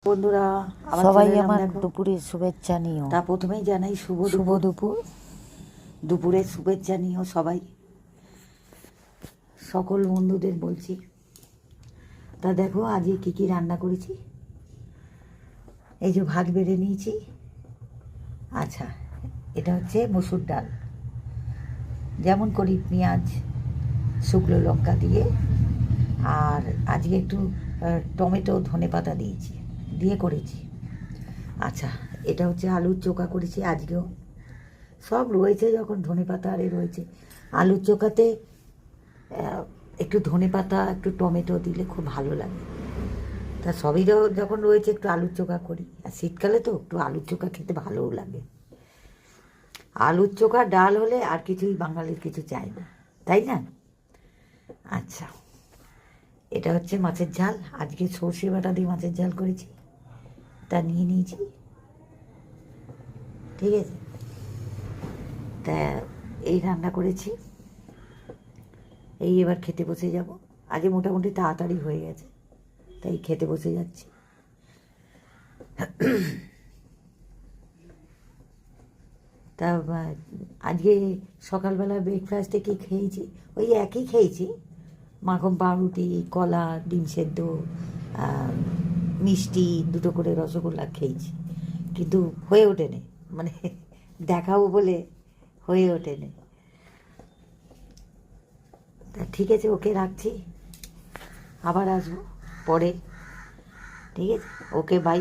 বন্ধুরা সবাই আমার দুপুরের শুভেচ্ছা নিও। তা প্রথমেই জানাই শুভ দুপুর। দুপুরের শুভেচ্ছা নিও সবাই, সকল বন্ধুদের বলছি। তা দেখো আজকে কী কী রান্না করেছি। এই যে ভাত বেড়ে নিয়েছি। আচ্ছা, এটা হচ্ছে মসুর ডাল, যেমন করি পেঁয়াজ শুকনো লঙ্কা দিয়ে, আর আজকে একটু টমেটো ধনেপাতা দিয়ে করেছি। আচ্ছা, এটা হচ্ছে আলুর চোখা করেছি আজকেও। সব রয়েছে যখন ধনেপাতা আরে রয়েছে। আলুর চোখাতে একটু ধনেপাতা একটু টমেটো দিলে খুব ভালো লাগে। তা সবই যখন রয়েছে একটু আলুর চোখা করি। আর শীতকালে তো একটু আলুর চোখা খেতে ভালোও লাগে। আলুর চোখা ডাল হলে আর কিছুই বাঙালির কিছু চাই না, তাই না? আচ্ছা, এটা হচ্ছে মাছের ঝাল। আজকে সর্ষে বাটা দিয়ে মাছের ঝাল করেছি, তা নিয়ে নিয়েছি। ঠিক আছে, তা এই রান্না করেছি। এই এবার খেতে বসে যাব। আজকে মোটামুটি তাড়াতাড়ি হয়ে গেছে, তাই খেতে বসে যাচ্ছি। তা আজকে সকালবেলা ব্রেকফাস্টে কী খেয়েছি, ওই একই খেয়েছি। মাখন, পাউরুটি, কলা, ডিম সেদ্ধ, মিষ্টি, দুটো করে রসগোল্লা খেয়েছি। কিন্তু হয়ে ওঠেনি, মানে দেখাবো বলে হয়ে ওঠেনি। তা ঠিক আছে, ওকে রাখছি, আবার আসবো পরে। ঠিক আছে, ওকে, বাই।